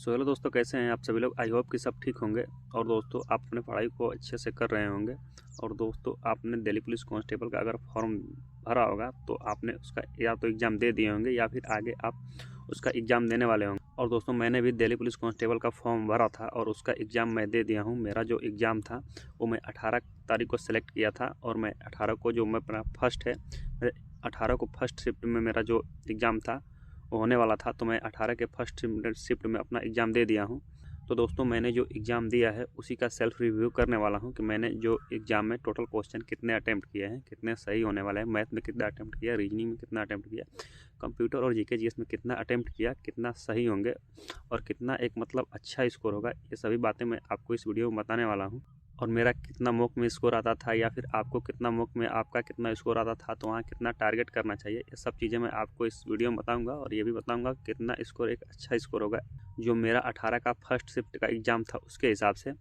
So hello दोस्तों, कैसे हैं आप सभी लोग। आई होप कि सब ठीक होंगे। और दोस्तों, आप अपने पढ़ाई को अच्छे से कर रहे होंगे। और दोस्तों, आपने दिल्ली पुलिस कांस्टेबल का अगर फॉर्म भरा होगा तो आपने उसका या तो एग्ज़ाम दे दिए होंगे या फिर आगे आप उसका एग्ज़ाम देने वाले होंगे। और दोस्तों, मैंने भी दिल्ली पुलिस कांस्टेबल का फॉर्म भरा था और उसका एग्ज़ाम मैं दे दिया हूँ। मेरा जो एग्ज़ाम था वो मैं 18 तारीख को सेलेक्ट किया था और मैं 18 को जो मैं अपना फर्स्ट है 18 को फर्स्ट शिफ्ट में मेरा जो एग्ज़ाम था वो होने वाला था। तो मैं 18 के फर्स्ट शिफ्ट में अपना एग्ज़ाम दे दिया हूँ। तो दोस्तों, मैंने जो एग्ज़ाम दिया है उसी का सेल्फ रिव्यू करने वाला हूँ कि मैंने जो एग्ज़ाम में टोटल क्वेश्चन कितने अटैम्प्ट किए हैं, कितने सही होने वाले हैं। मैथ में कितना अटैम्प्ट किया, रीजनिंग में कितना अटैम्प्ट किया, कंप्यूटर और जीके जीएस में कितना अटैम्प्ट किया, कितना सही होंगे और कितना एक मतलब अच्छा स्कोर होगा। ये सभी बातें मैं आपको इस वीडियो में बताने वाला हूँ। और मेरा कितना मॉक में स्कोर आता था या फिर आपको कितना मॉक में आपका कितना स्कोर आता था, तो वहाँ कितना टारगेट करना चाहिए, ये सब चीज़ें मैं आपको इस वीडियो में बताऊंगा। और ये भी बताऊंगा कितना स्कोर एक अच्छा स्कोर होगा जो मेरा 18 का फर्स्ट शिफ्ट का एग्ज़ाम था उसके हिसाब से।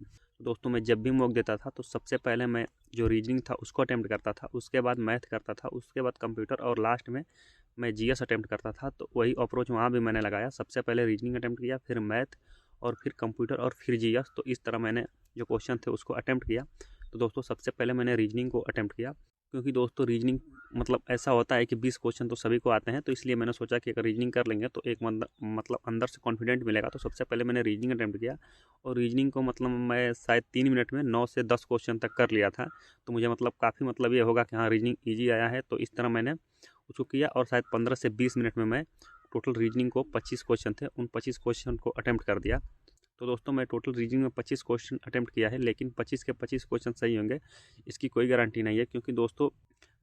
दोस्तों, मैं जब भी मॉक देता था तो सबसे पहले मैं जो रीजनिंग था उसको अटैम्प्ट करता था, उसके बाद मैथ करता था, उसके बाद कंप्यूटर और लास्ट में मैं जीएस अटैम्प्ट करता था। तो वही अप्रोच वहाँ भी मैंने लगाया, सबसे पहले रीजनिंग अटैम्प्ट किया, फिर मैथ और फिर कंप्यूटर और फिर जीएस। तो इस तरह मैंने जो क्वेश्चन थे उसको अटैम्प्ट किया। तो दोस्तों, सबसे पहले मैंने रीजनिंग को अटैम्प्ट किया, क्योंकि दोस्तों रीजनिंग मतलब ऐसा होता है कि 20 क्वेश्चन तो सभी को आते हैं। तो इसलिए मैंने सोचा कि अगर रीजनिंग कर लेंगे तो एक मतलब अंदर से कॉन्फिडेंट मिलेगा। तो सबसे पहले मैंने रीजनिंग अटैम्प्ट किया और रीजनिंग को मतलब मैं शायद 3 मिनट में 9 से 10 क्वेश्चन तक कर लिया था। तो मुझे मतलब काफ़ी मतलब ये होगा कि हाँ, रीजनिंग ईजी आया है। तो इस तरह मैंने उसको किया और शायद 15 से 20 मिनट में मैं टोटल रीजनिंग को 25 क्वेश्चन थे उन 25 क्वेश्चन को अटैम्प्ट कर दिया। तो दोस्तों, मैं टोटल रीजनिंग में 25 क्वेश्चन अटैम्प्ट किया है, लेकिन 25 के 25 क्वेश्चन सही होंगे इसकी कोई गारंटी नहीं है। क्योंकि दोस्तों,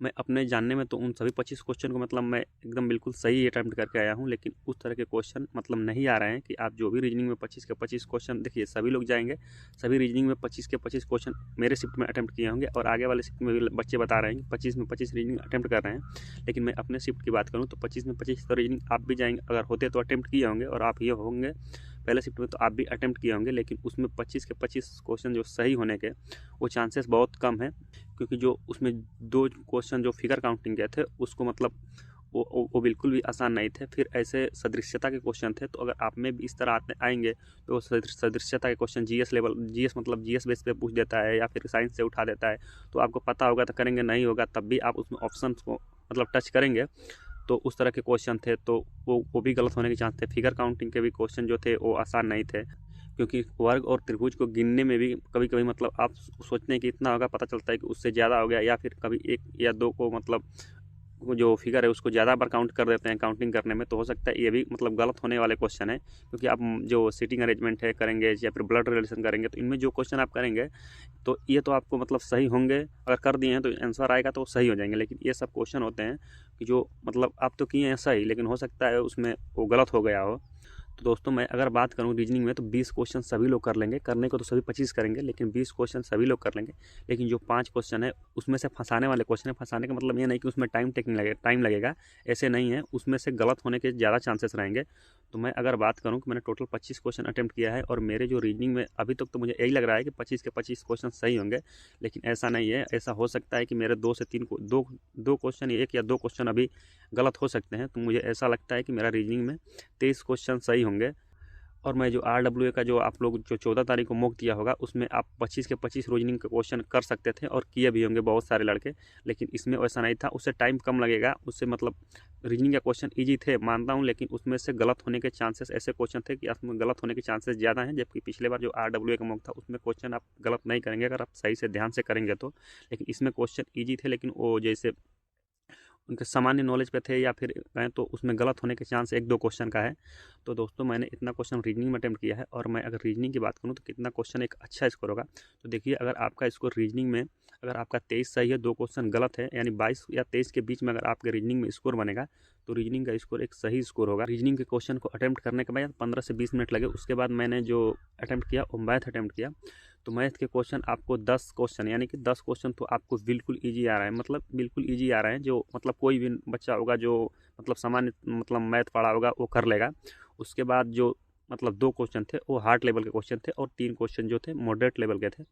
मैं अपने जानने में तो उन सभी 25 क्वेश्चन को मतलब मैं एकदम बिल्कुल सही अटैम्प्ट करके आया हूँ, लेकिन उस तरह के क्वेश्चन मतलब नहीं आ रहे हैं कि आप जो भी रीजनिंग में 25 के 25 क्वेश्चन देखिए, सभी लोग जाएंगे सभी रीजनिंग में 25 के 25 क्वेश्चन मेरे शिफ्ट में अटैम्प्ट किए होंगे और आगे वाले शिफ्ट में भी बच्चे बता रहे हैं कि 25 में 25 रीजनिंग अटैम्प्ट कर रहे हैं। लेकिन मैं अपने शिफ्ट की बात करूँ तो 25 में 25 तो रीजनिंग आप भी जाएंगे, अगर होते तो अटैम्प्ट किए होंगे और आप ये होंगे पहले शिफ्ट में तो आप भी अटैम्प्ट किए होंगे। लेकिन उसमें 25 के 25 क्वेश्चन जो सही होने के वो चांसेस बहुत कम है, क्योंकि जो उसमें 2 क्वेश्चन जो फिगर काउंटिंग के थे उसको मतलब वो बिल्कुल भी आसान नहीं थे। फिर ऐसे सदृश्यता के क्वेश्चन थे। तो अगर आप में भी इस तरह आएंगे तो वो सदृश्यता के क्वेश्चन जीएस लेवल, जीएस मतलब जीएस बेस पे पूछ देता है या फिर साइंस से उठा देता है। तो आपको पता होगा तो करेंगे, नहीं होगा तब भी आप उसमें ऑप्शन को मतलब टच करेंगे। तो उस तरह के क्वेश्चन थे, तो वो भी गलत होने के चांस थे। फिगर काउंटिंग के भी क्वेश्चन जो थे वो आसान नहीं थे, क्योंकि वर्ग और त्रिभुज को गिनने में भी कभी कभी मतलब आप सोचते हैं कि इतना होगा, पता चलता है कि उससे ज़्यादा हो गया, या फिर कभी 1 या 2 को मतलब जो फिगर है उसको ज़्यादा बार काउंट कर देते हैं काउंटिंग करने में। तो हो सकता है ये भी मतलब गलत होने वाले क्वेश्चन है, क्योंकि आप जो सीटिंग अरेंजमेंट है करेंगे या फिर ब्लड रिलेशन करेंगे तो इनमें जो क्वेश्चन आप करेंगे तो ये तो आपको मतलब सही होंगे। अगर कर दिए हैं तो आंसर आएगा तो सही हो जाएंगे। लेकिन ये सब क्वेश्चन होते हैं कि जो मतलब आप तो किए हैं सही, लेकिन हो सकता है उसमें वो गलत हो गया हो। तो दोस्तों, मैं अगर बात करूं रीजनिंग में तो 20 क्वेश्चन सभी लोग कर लेंगे, करने को तो सभी 25 करेंगे, लेकिन 20 क्वेश्चन सभी लोग कर लेंगे। लेकिन जो 5 क्वेश्चन है उसमें से फंसाने वाले क्वेश्चन है। फंसाने का मतलब ये नहीं कि उसमें टाइम लगेगा, ऐसे नहीं है। उसमें से गलत होने के ज़्यादा चांसेस रहेंगे। तो मैं अगर बात करूं कि मैंने टोटल 25 क्वेश्चन अटैम्प्ट किया है और मेरे जो रीजनिंग में अभी तक तो मुझे यही लग रहा है कि 25 के 25 क्वेश्चन सही होंगे, लेकिन ऐसा नहीं है। ऐसा हो सकता है कि मेरे 2 से 3 को दो क्वेश्चन, 1 या 2 क्वेश्चन अभी गलत हो सकते हैं। तो मुझे ऐसा लगता है कि मेरा रीजनिंग में 23 क्वेश्चन सही होंगे। और मैं जो RWA का जो आप लोग जो 14 तारीख को मॉक दिया होगा उसमें आप 25 के 25 रीजनिंग के क्वेश्चन कर सकते थे और किए भी होंगे बहुत सारे लड़के। लेकिन इसमें वैसा नहीं था, उससे टाइम कम लगेगा, उससे मतलब रीजनिंग के क्वेश्चन ईजी थे मानता हूँ, लेकिन उसमें से गलत होने के चांसेस, ऐसे क्वेश्चन थे कि उसमें गलत होने के चांसेस ज़्यादा हैं। जबकि पिछले बार जो RWA का मॉक था उसमें क्वेश्चन आप गलत नहीं करेंगे अगर आप सही से ध्यान से करेंगे तो। लेकिन इसमें क्वेश्चन ईजी थे, लेकिन वो जैसे उनके सामान्य नॉलेज पे थे या फिर कहें तो उसमें गलत होने के चांस 1-2 क्वेश्चन का है। तो दोस्तों, मैंने इतना क्वेश्चन रीजनिंग में अटैम्प्ट किया है। और मैं अगर रीजनिंग की बात करूँ तो कितना क्वेश्चन एक अच्छा स्कोर होगा, तो देखिए अगर आपका स्कोर रीजनिंग में अगर आपका 23 सही है, 2 क्वेश्चन गलत है, यानी 22 या 23 के बीच में अगर आपके रीजनिंग में स्कोर बनेगा तो रीजनिंग का स्कोर एक सही स्कोर होगा। रीजनिंग के क्वेश्चन को अटैम्प्ट करने के बाद 15 से 20 मिनट लगे। उसके बाद मैंने जो अटैम्प्ट किया वो मैथ अटैम्प्ट किया। तो मैथ के क्वेश्चन आपको 10 क्वेश्चन, यानी कि 10 क्वेश्चन तो आपको बिल्कुल ईजी आ रहा है, मतलब बिल्कुल ईजी आ रहे हैं। जो मतलब कोई भी बच्चा होगा जो मतलब सामान्य मतलब मैथ पढ़ा होगा वो कर लेगा। उसके बाद जो मतलब 2 क्वेश्चन थे वो हार्ड लेवल के क्वेश्चन थे और 3 क्वेश्चन जो थे मॉडरेट लेवल के थे।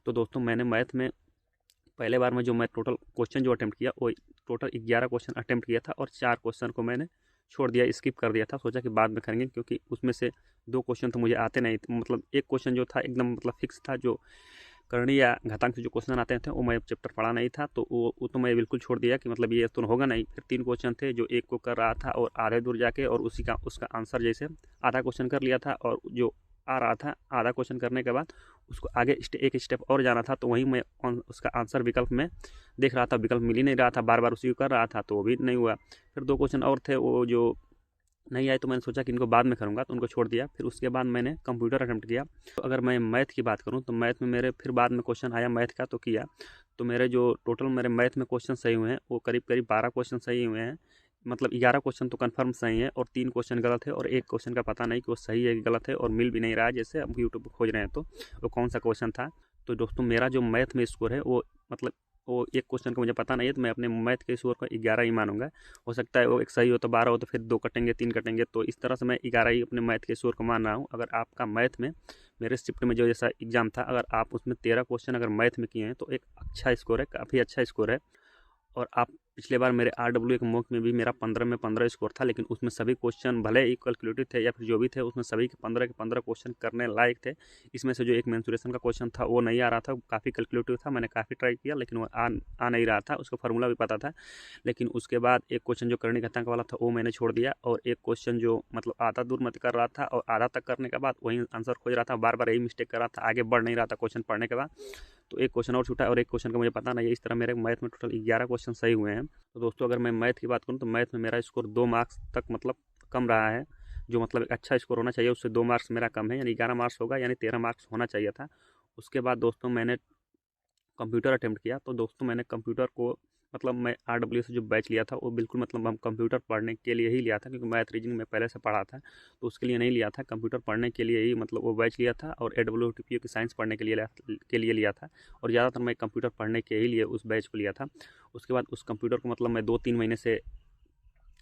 तो दोस्तों, मैंने मैथ में पहले बार में जो मैं टोटल क्वेश्चन जो अटैम्प्ट किया वो टोटल 11 क्वेश्चन अटैम्प्ट किया था और 4 क्वेश्चन को मैंने छोड़ दिया, स्किप कर दिया था, सोचा कि बाद में करेंगे, क्योंकि उसमें से 2 क्वेश्चन तो मुझे आते नहीं थे। मतलब एक क्वेश्चन जो था एकदम मतलब फिक्स था, जो करणी या घातांक से जो क्वेश्चन आते थे वो मैं चैप्टर पढ़ा नहीं था, तो वो तो मैं बिल्कुल छोड़ दिया कि मतलब ये तो होगा नहीं। फिर 3 क्वेश्चन थे जो एक को कर रहा था और आधे दूर जाके और उसका आंसर जैसे आधा क्वेश्चन कर लिया था, और जो आ रहा था आधा क्वेश्चन करने के बाद उसको आगे एक स्टेप और जाना था, तो वहीं मैं उसका आंसर विकल्प में देख रहा था, विकल्प मिल ही नहीं रहा था, बार बार उसी को कर रहा था, तो वो भी नहीं हुआ। फिर 2 क्वेश्चन और थे वो जो नहीं आए, तो मैंने सोचा कि इनको बाद में करूँगा, तो उनको छोड़ दिया। फिर उसके बाद मैंने कंप्यूटर अटेम्प्ट किया। तो अगर मैं मैथ की बात करूँ तो मैथ में मेरे फिर बाद में क्वेश्चन आया मैथ का, तो किया। तो मेरे जो टोटल मेरे मैथ में क्वेश्चन सही हुए हैं वो करीब करीब 12 क्वेश्चन सही हुए हैं। मतलब 11 क्वेश्चन तो कन्फर्म सही है और 3 क्वेश्चन गलत है, और एक क्वेश्चन का पता नहीं कि वो सही है कि गलत है, और मिल भी नहीं रहा है। जैसे अब यूट्यूब पर खोज रहे हैं तो वो कौन सा क्वेश्चन था। तो दोस्तों मेरा जो मैथ में स्कोर है वो मतलब वो एक क्वेश्चन का मुझे पता नहीं है, तो मैं अपने मैथ के स्कोर को 11 ही मानूंगा। हो सकता है वो एक सही हो तो 12 हो, तो फिर 2 कटेंगे 3 कटेंगे, तो इस तरह से मैं 11 ही अपने मैथ के स्कोर को मान रहा हूँ। अगर आपका मैथ में मेरे शिफ्ट में जो जैसा एग्जाम था, अगर आप उसमें 13 क्वेश्चन अगर मैथ में किए हैं तो एक अच्छा स्कोर है, काफ़ी अच्छा स्कोर है। और आप पिछले बार मेरे RW के मॉक में भी मेरा 15 में 15 स्कोर था, लेकिन उसमें सभी क्वेश्चन भले ही कैलकुलेटिव थे या फिर जो भी थे, उसमें सभी के 15 क्वेश्चन करने लायक थे। इसमें से जो एक मेंसुरेशन का क्वेश्चन था वो नहीं आ रहा था, काफ़ी कैलकुलेटिव था, मैंने काफ़ी ट्राई किया लेकिन वो आ नहीं रहा था, उसका फार्मूला भी पता था। लेकिन उसके बाद एक क्वेश्चन जो करणी घातांक वाला था वो मैंने छोड़ दिया, और एक क्वेश्चन जो मतलब आधा दूर मत कर रहा था और आधा तक करने के बाद वही आंसर खोज रहा था, बार बार यही मिस्टेक कर रहा था, आगे बढ़ नहीं रहा था क्वेश्चन पढ़ने के बाद। तो एक क्वेश्चन और छूटा और एक क्वेश्चन का मुझे पता नहीं है। इस तरह मेरे मैथ में टोटल 11 क्वेश्चन सही हुए हैं। तो दोस्तों अगर मैं मैथ की बात करूँ तो मैथ में मेरा स्कोर 2 मार्क्स तक मतलब कम रहा है, जो मतलब एक अच्छा स्कोर होना चाहिए उससे 2 मार्क्स मेरा कम है, यानी 11 मार्क्स होगा, यानी 13 मार्क्स होना चाहिए था। उसके बाद दोस्तों मैंने कंप्यूटर अटेम्प्ट किया। तो दोस्तों मैंने कंप्यूटर को मतलब मैं RW से जो बैच लिया था वो बिल्कुल मतलब हम कंप्यूटर पढ़ने के लिए ही लिया था, क्योंकि मैथ रीजनिंग में पहले से पढ़ा था, तो उसके लिए नहीं लिया था, कंप्यूटर पढ़ने के लिए ही मतलब वो बैच लिया था, और AWTPO की साइंस पढ़ने के लिए लिया था, और ज़्यादातर मैं कंप्यूटर पढ़ने के ही लिए उस बैच को लिया था। उसके बाद उस कंप्यूटर को मतलब मैं 2-3 महीने से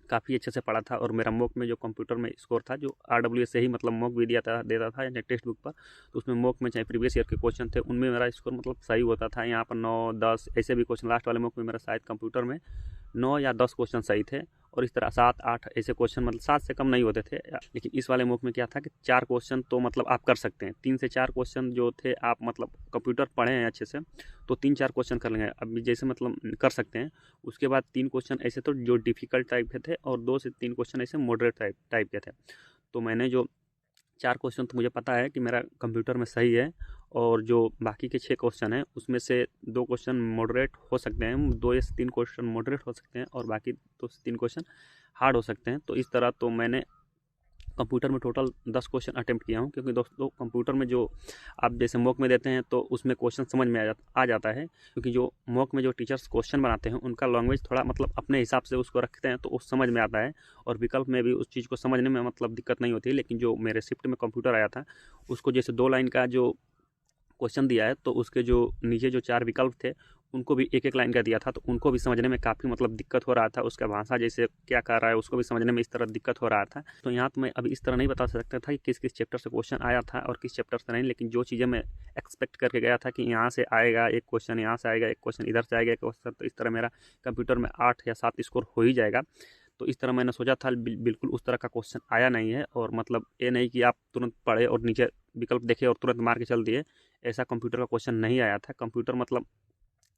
काफ़ी अच्छे से पढ़ा था, और मेरा मॉक में जो कंप्यूटर में स्कोर था, जो RW से ही मतलब मॉक भी देता था या टेक्स्ट बुक पर, तो उसमें मॉक में चाहे प्रीवियस ईयर के क्वेश्चन थे उनमें मेरा स्कोर मतलब सही होता था। यहाँ पर 9-10 ऐसे भी क्वेश्चन लास्ट वाले मॉक में मेरा शायद कंप्यूटर में 9 या 10 क्वेश्चन सही थे, और इस तरह 7-8 ऐसे क्वेश्चन मतलब 7 से कम नहीं होते थे। लेकिन इस वाले मॉक में क्या था कि 4 क्वेश्चन तो मतलब आप कर सकते हैं, 3 से 4 क्वेश्चन जो थे आप मतलब कंप्यूटर पढ़े हैं अच्छे से तो 3-4 क्वेश्चन कर लेंगे अब जैसे मतलब कर सकते हैं। उसके बाद 3 क्वेश्चन ऐसे तो जो डिफ़िकल्ट टाइप के थे, और 2 से 3 क्वेश्चन ऐसे मॉडरेट टाइप के थे। तो मैंने जो 4 क्वेश्चन तो मुझे पता है कि मेरा कंप्यूटर में सही है, और जो बाकी के 6 क्वेश्चन हैं उसमें से 2 क्वेश्चन मॉडरेट हो सकते हैं, 2 या 3 क्वेश्चन मॉडरेट हो सकते हैं, और बाकी 2 से 3 क्वेश्चन हार्ड हो सकते हैं। तो इस तरह तो मैंने कंप्यूटर में टोटल 10 क्वेश्चन अटेम्प्ट किया हूँ, क्योंकि दोस्तों कंप्यूटर में जो आप जैसे मॉक में देते हैं तो उसमें क्वेश्चन समझ में आ जाता है, क्योंकि जो मॉक में जो टीचर्स क्वेश्चन बनाते हैं उनका लैंग्वेज थोड़ा मतलब अपने हिसाब से उसको रखते हैं, तो उस समझ में आता है, और विकल्प में भी उस चीज़ को समझने में मतलब दिक्कत नहीं होती। लेकिन जो मेरे शिफ्ट में कंप्यूटर आया था उसको जैसे 2 लाइन का जो क्वेश्चन दिया है, तो उसके जो नीचे जो 4 विकल्प थे उनको भी एक एक लाइन का दिया था, तो उनको भी समझने में काफ़ी मतलब दिक्कत हो रहा था, उसका भाषा जैसे क्या कर रहा है उसको भी समझने में इस तरह दिक्कत हो रहा था। तो यहाँ तो मैं अभी इस तरह नहीं बता सकता था कि किस किस चैप्टर से क्वेश्चन आया था और किस चैप्टर से नहीं, लेकिन जो चीज़ें मैं एक्सपेक्ट करके गया था कि यहाँ से आएगा एक क्वेश्चन, यहाँ से आएगा एक क्वेश्चन, इधर से आएगा एक क्वेश्चन, तो इस तरह मेरा कंप्यूटर में 8 या 7 स्कोर हो ही जाएगा। तो इस तरह मैंने सोचा था, बिल्कुल उस तरह का क्वेश्चन आया नहीं है, और मतलब ये नहीं कि आप तुरंत पढ़े और नीचे विकल्प देखे और तुरंत मार के चल दिए, ऐसा कंप्यूटर का क्वेश्चन नहीं आया था। कंप्यूटर मतलब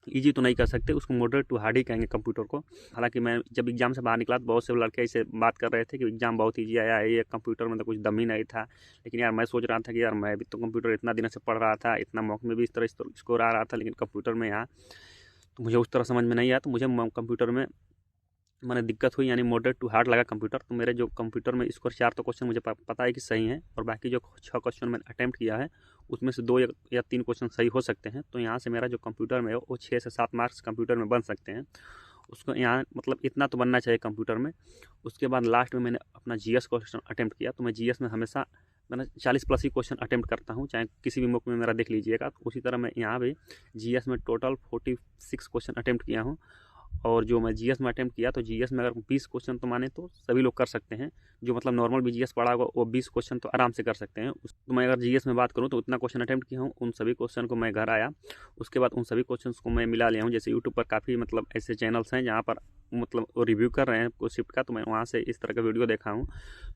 ईजी तो नहीं कर सकते, उसको मॉडरेट टू हार्ड ही कहेंगे कंप्यूटर को। हालांकि मैं जब एग्जाम से बाहर निकला तो बहुत से लड़के ऐसे बात कर रहे थे कि एग्जाम बहुत ईजी आया है, ये कंप्यूटर में तो कुछ दम ही नहीं था। लेकिन यार मैं सोच रहा था कि यार मैं भी तो कंप्यूटर इतना दिन से पढ़ रहा था, इतना मॉक में भी इस तरह स्कोर आ रहा था, लेकिन कंप्यूटर में यहाँ तो मुझे उस तरह समझ में नहीं आया। तो मुझे कंप्यूटर में मैंने दिक्कत हुई, यानी मॉडरेट टू हार्ड लगा कंप्यूटर। तो मेरे जो कंप्यूटर में स्कोर 4 तो क्वेश्चन मुझे पता है कि सही है, और बाकी जो 6 क्वेश्चन मैंने अटैम्प्ट किया है उसमें से 2 या 3 क्वेश्चन सही हो सकते हैं। तो यहाँ से मेरा जो कंप्यूटर में है वो 6 से 7 मार्क्स कंप्यूटर में बन सकते हैं। उसको यहाँ मतलब इतना तो बनना चाहिए कंप्यूटर में। उसके बाद लास्ट में मैंने अपना GS क्वेश्चन अटैम्प्ट किया। तो मैं GS में हमेशा मैंने 40 प्लस ही क्वेश्चन अटैम्प्ट करता हूँ, चाहे किसी भी मॉक में मेरा देख लीजिएगा। तो उसी तरह मैं यहाँ भी GS में टोटल 46 क्वेश्चन अटैम्प्ट किया हूँ। और जो मैं GS में अटैम्प्ट किया, तो GS में अगर 20 क्वेश्चन तो माने तो सभी लोग कर सकते हैं, जो मतलब नॉर्मल भी GS पढ़ा होगा वो 20 क्वेश्चन तो आराम से कर सकते हैं। तो मैं अगर GS में बात करूँ तो उतना क्वेश्चन अटैम्प्ट किया हूँ, उन सभी क्वेश्चन को मैं घर आया, उसके बाद उन सभी क्वेश्चन को मैं मिला लिया हूँ। जैसे यूट्यूब पर काफ़ी मतलब ऐसे चैनल्स हैं जहाँ पर मतलब वो रिव्यू कर रहे हैं कोई शिफ्ट का, तो मैं वहाँ से इस तरह का वीडियो देखा हूँ।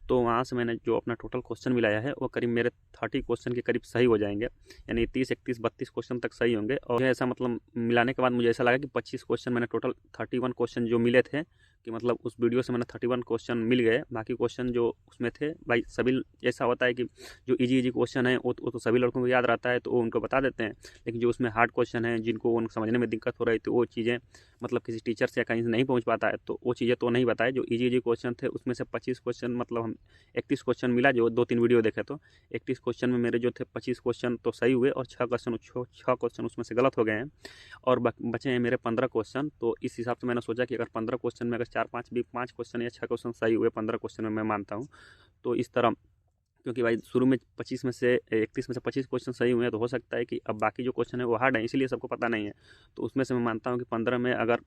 तो वहाँ से मैंने जो अपना टोटल क्वेश्चन मिलाया है वो करीब मेरे 30 क्वेश्चन के करीब सही हो जाएंगे, यानी 30, 31, 32 क्वेश्चन तक सही होंगे। और ऐसा मतलब मिलाने के बाद मुझे ऐसा लगा कि 25 क्वेश्चन मैंने टोटल 31 क्वेश्चन जो मिले थे, कि मतलब उस वीडियो से मैंने 31 क्वेश्चन मिल गए। बाकी क्वेश्चन जो उसमें थे भाई सभी ऐसा होता है कि जो इजी क्वेश्चन है वो तो सभी लड़कों को याद रहता है, तो वो उनको बता देते हैं। लेकिन जो उसमें हार्ड क्वेश्चन है जिनको उनको समझने में दिक्कत हो रही थी, वो चीज़ें मतलब किसी टीचर से या कहीं से नहीं पहुंच पाता है, तो वो चीज़ें तो नहीं बताए। जो इजी क्वेश्चन थे उसमें से 25 क्वेश्चन मतलब हम 31 क्वेश्चन मिला, जो 2-3 वीडियो देखे तो 31 क्वेश्चन में मेरे जो थे 25 क्वेश्चन तो सही हुए और 6 क्वेश्चन उसमें से गलत हो गए हैं और बचे हैं मेरे 15 क्वेश्चन। तो इस हिसाब से मैंने सोचा कि अगर 15 क्वेश्चन में अगर 5 क्वेश्चन या 6 क्वेश्चन सही हुए 15 क्वेश्चन में, मैं मानता हूँ तो इस तरह, क्योंकि भाई शुरू में 25 में से 31 में से 25 क्वेश्चन सही हुए हैं, तो हो सकता है कि अब बाकी जो क्वेश्चन है वो हार्ड है, इसीलिए सबको पता नहीं है। तो उसमें से मैं मानता हूँ कि 15 में अगर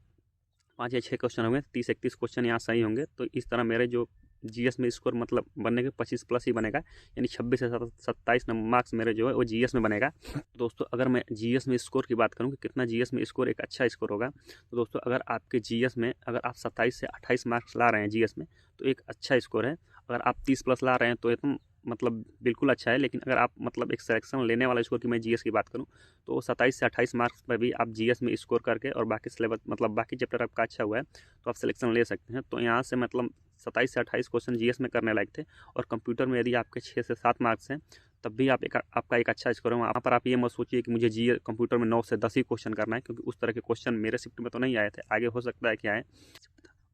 5 या 6 क्वेश्चन होंगे, 30-31 क्वेश्चन यहाँ सही होंगे। तो इस तरह मेरे जो जीएस में स्कोर मतलब बनने के 25 प्लस ही बनेगा, यानी 26 से 27 मार्क्स मेरे जो है वो जीएस में बनेगा। दोस्तों अगर मैं जीएस में स्कोर की बात करूँ कि कितना जीएस में स्कोर एक अच्छा स्कोर होगा, तो दोस्तों अगर आपके जीएस में अगर आप 27 से 28 मार्क्स ला रहे हैं जीएस में, तो एक अच्छा स्कोर है। अगर आप 30 प्लस ला रहे हैं तो एकदम मतलब बिल्कुल अच्छा है। लेकिन अगर आप मतलब एक सिलेक्शन लेने वाला स्कोर की मैं जीएस की बात करूँ, तो 27 से 28 मार्क्स पर भी आप जीएस में स्कोर करके और बाकी सिलेबस मतलब बाकी चैप्टर आपका अच्छा हुआ है तो आप सिलेक्शन ले सकते हैं। तो यहाँ से मतलब 27 से 28 क्वेश्चन जीएस में करने लायक थे। और कंप्यूटर में यदि आपके 6 से 7 मार्क्स हैं तब भी आपका एक अच्छा स्कोर है। वहाँ पर आप ये मत सोचिए कि मुझे जीएस कंप्यूटर में 9 से 10 ही क्वेश्चन करना है, क्योंकि उस तरह के क्वेश्चन मेरे शिफ्ट में तो नहीं आए थे। आगे हो सकता है कि आए,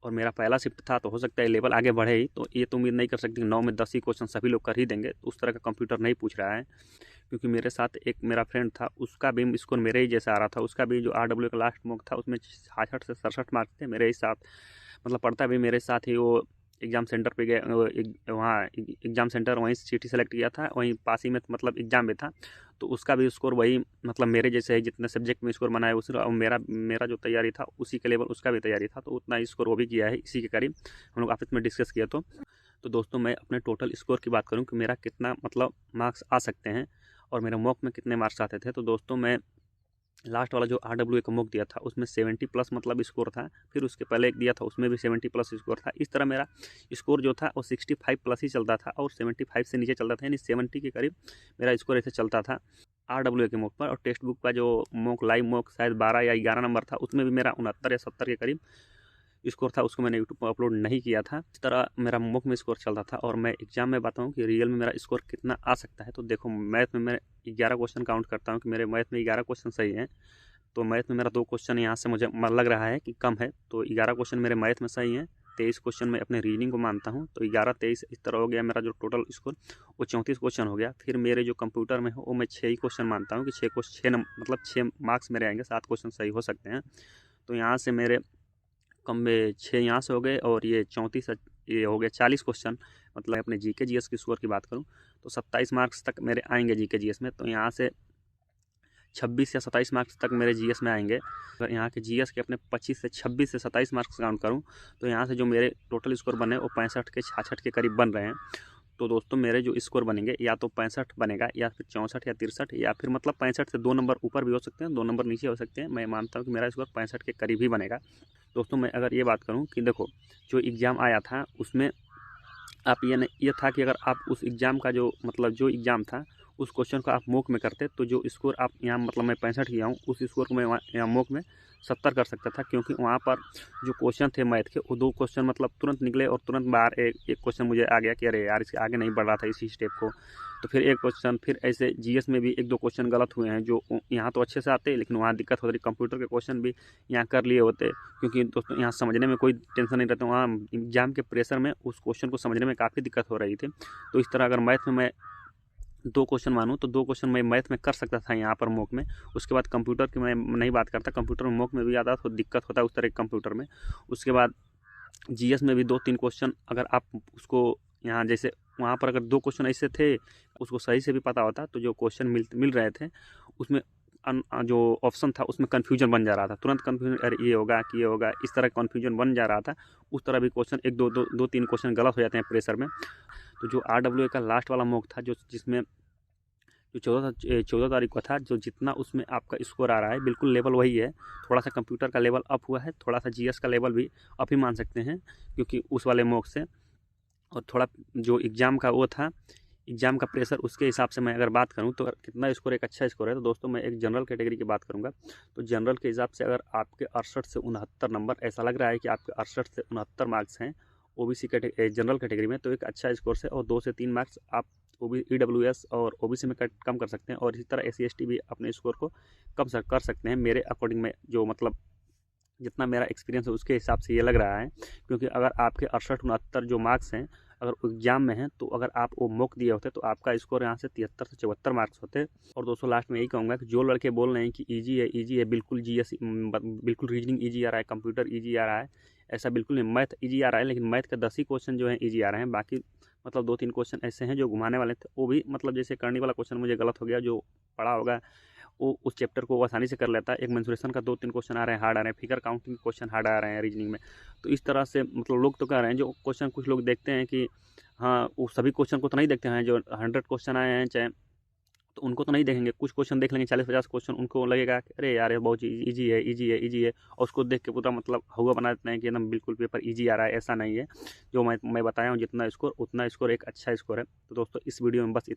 और मेरा पहला शिफ्ट था तो हो सकता है लेवल आगे बढ़े ही, तो ये तो उम्मीद नहीं कर सकती कि 9 में 10 ही क्वेश्चन सभी लोग कर ही देंगे। तो उस तरह का कंप्यूटर नहीं पूछ रहा है, क्योंकि मेरे साथ एक मेरा फ्रेंड था, उसका भी स्कोर मेरे ही जैसा आ रहा था। उसका भी जो आरडब्ल्यू का लास्ट मॉक था उसमें 66 से 67 मार्क्स थे मेरे ही साथ, मतलब पढ़ता भी मेरे साथ ही। वो एग्ज़ाम सेंटर पे गए, वहाँ एग्ज़ाम सेंटर वहीं सिटी सेलेक्ट किया था, वहीं पास ही में मतलब एग्ज़ाम में था। तो उसका भी स्कोर वही मतलब मेरे जैसे है, जितने सब्जेक्ट में स्कोर बनाया उसी, और मेरा जो तैयारी था उसी के लेवल उसका भी तैयारी था, तो उतना स्कोर वो भी किया है इसी के करीब। हम लोग आपस में डिस्कस किया। तो दोस्तों मैं अपने टोटल स्कोर की बात करूँ कि मेरा कितना मतलब मार्क्स आ सकते हैं और मेरे मॉक में कितने मार्क्स आते थे, तो दोस्तों मैं लास्ट वाला जो आरडब्ल्यू का मॉक दिया था उसमें 70 प्लस मतलब स्कोर था। फिर उसके पहले एक दिया था उसमें भी 70 प्लस स्कोर था। इस तरह मेरा स्कोर जो था वो 65 प्लस ही चलता था और 75 से नीचे चलता था, यानी 70 के करीब मेरा स्कोर ऐसे चलता था आरडब्ल्यू के मॉक पर। और टेक्स्ट बुक का जो मॉक लाइव मॉक शायद 12 या 11 नंबर था, उसमें भी मेरा 69 या 70 के करीब स्कोर था। उसको मैंने यूट्यूब पर अपलोड नहीं किया था। इस तरह मेरा मॉक में स्कोर चल रहा था। और मैं एग्जाम में बताऊं कि रियल में मेरा स्कोर कितना आ सकता है, तो देखो मैथ में मैं 11 क्वेश्चन काउंट करता हूं कि मेरे मैथ में 11 क्वेश्चन सही हैं। तो मैथ में मेरा 2 क्वेश्चन यहाँ से मुझे लग रहा है कि कम है, तो 11 क्वेश्चन मेरे मैथ में सही हैं। 23 क्वेश्चन मैं अपने रीडिंग को मानता हूँ, तो 11-23 इस तरह हो गया मेरा जो टोटल स्कोर, वो 34 क्वेश्चन हो गया। फिर मेरे जो कंप्यूटर में हो वो मैं 6 ही क्वेश्चन मानता हूँ कि 6 मतलब 6 मार्क्स मेरे आएंगे, 7 क्वेश्चन सही हो सकते हैं। तो यहाँ से मेरे कम में 6 यहाँ से हो गए और ये 34 ये हो गया 40 क्वेश्चन। मतलब अपने जीके जीएस की स्कोर की बात करूँ तो 27 मार्क्स तक मेरे आएंगे जीके जीएस में। तो यहाँ से 26 या 27 मार्क्स तक मेरे जीएस में आएंगे। अगर यहाँ के जीएस के अपने 25 से 26 से 27 मार्क्स काउंट करूँ तो यहाँ से जो मेरे टोटल स्कोर बने वो 65 के 66 के करीब बन रहे हैं। तो दोस्तों मेरे जो स्कोर बनेंगे या तो 65 बनेगा या फिर 64 या 63, या फिर मतलब 65 से 2 नंबर ऊपर भी हो सकते हैं, 2 नंबर नीचे हो सकते हैं। मैं मानता हूँ कि मेरा स्कोर 65 के करीब ही बनेगा। दोस्तों मैं अगर ये बात करूँ कि देखो जो एग्ज़ाम आया था उसमें आप ये था कि अगर आप उस एग्ज़ाम का जो मतलब जो एग्ज़ाम था उस क्वेश्चन को आप मॉक में करते तो जो स्कोर आप यहाँ मतलब मैं 65 किया हूँ उस स्कोर को मैं यहाँ मॉक में 70 कर सकता था। क्योंकि वहाँ पर जो क्वेश्चन थे मैथ के वो 2 क्वेश्चन मतलब तुरंत निकले और तुरंत बाहर एक क्वेश्चन मुझे आ गया कि अरे यार इसके आगे नहीं बढ़ रहा था इसी स्टेप को। तो फिर एक क्वेश्चन, फिर ऐसे जीएस में भी 1-2 क्वेश्चन गलत हुए हैं जो यहाँ तो अच्छे से आते लेकिन वहाँ दिक्कत हो रही। कंप्यूटर के क्वेश्चन भी यहाँ कर लिए होते, क्योंकि दोस्तों यहाँ समझने में कोई टेंशन नहीं रहता, वहाँ एग्जाम के प्रेशर में उस क्वेश्चन को समझने में काफ़ी दिक्कत हो रही थी। तो इस तरह अगर मैथ में मैं 2 क्वेश्चन मानूँ तो 2 क्वेश्चन मैं मैथ में कर सकता था यहाँ पर मॉक में। उसके बाद कंप्यूटर की मैं नहीं बात करता, कंप्यूटर में मॉक में भी ज़्यादा तो दिक्कत होता है उस तरह के कंप्यूटर में। उसके बाद जीएस में भी 2-3 क्वेश्चन अगर आप उसको यहाँ जैसे वहाँ पर अगर 2 क्वेश्चन ऐसे थे उसको सही से भी पता होता तो जो क्वेश्चन मिल रहे थे उसमें जो ऑप्शन था उसमें कन्फ्यूजन बन जा रहा था, तुरंत कन्फ्यूजन, अरे ये होगा कि ये होगा, इस तरह कन्फ्यूजन बन जा रहा था। उस तरह भी क्वेश्चन 2-3 क्वेश्चन गलत हो जाते हैं प्रेशर में। तो जो आरडब्ल्यू का लास्ट वाला मॉक था जो जिसमें जो 14 तारीख का था, जो जितना उसमें आपका स्कोर आ रहा है बिल्कुल लेवल वही है। थोड़ा सा कंप्यूटर का लेवल अप हुआ है, थोड़ा सा जीएस का लेवल भी अप ही मान सकते हैं क्योंकि उस वाले मॉक से, और थोड़ा जो एग्ज़ाम का वो था, एग्ज़ाम का प्रेशर, उसके हिसाब से मैं अगर बात करूँ तो कितना स्कोर एक अच्छा स्कोर है। तो दोस्तों मैं एक जनरल कैटेगरी की बात करूँगा, तो जनरल के हिसाब से अगर आपके 68 से 69 नंबर, ऐसा लग रहा है कि आपके 68 से 69 मार्क्स हैं ओबीसी जनरल कैटेगरी में, तो एक अच्छा स्कोर है। और 2 से 3 मार्क्स आप ईडब्ल्यूएस और ओबीसी में कम कर सकते हैं, और इसी तरह एससी एसटी भी अपने स्कोर को कम कर सकते हैं। मेरे अकॉर्डिंग में जो मतलब जितना मेरा एक्सपीरियंस है उसके हिसाब से ये लग रहा है, क्योंकि अगर आपके 68-69 जो मार्क्स हैं अगर एग्जाम में हैं, तो अगर आप वो मॉक दिए होते तो आपका स्कोर यहाँ से 73 से 74 मार्क्स होते। और दोस्तों लास्ट में यही कहूँगा कि जो लड़के बोल रहे हैं कि ईजी है, बिल्कुल जीएस बिल्कुल रीजनिंग ईजी आ रहा है, कंप्यूटर ईजी आ रहा है, ऐसा बिल्कुल नहीं। मैथ ईजी आ रहा है, लेकिन मैथ का 10 ही क्वेश्चन जो है ईजी आ रहे हैं, बाकी मतलब 2-3 क्वेश्चन ऐसे हैं जो घुमाने वाले थे, वो भी मतलब जैसे करने वाला क्वेश्चन मुझे गलत हो गया, जो पढ़ा होगा वो उस चैप्टर को वो आसानी से कर लेता है। एक मेंसुरेशन का 2-3 क्वेश्चन आ रहे हैं हार्ड आ रहे हैं, फिगर काउंटिंग क्वेश्चन हार्ड आ रहे हैं रीजनिंग में। तो इस तरह से मतलब लोग तो कह रहे हैं, जो क्वेश्चन कुछ लोग देखते हैं कि हाँ, वो सभी क्वेश्चन को तो नहीं देखते हैं, जो 100 क्वेश्चन आए हैं चाहे, तो उनको तो नहीं देखेंगे, कुछ क्वेश्चन देख लेंगे 40-50 क्वेश्चन, उनको लगेगा कि अरे यार ये बहुत ईजी है, ईजी है, ईजी है, और उसको देख के पूरा मतलब हुआ बना देते हैं कि एकदम बिल्कुल पेपर ईजी आ रहा है। ऐसा नहीं है, जो मैं बताया हूँ जितना स्कोर उतना स्कोर एक अच्छा स्कोर है। तो दोस्तों इस वीडियो में बस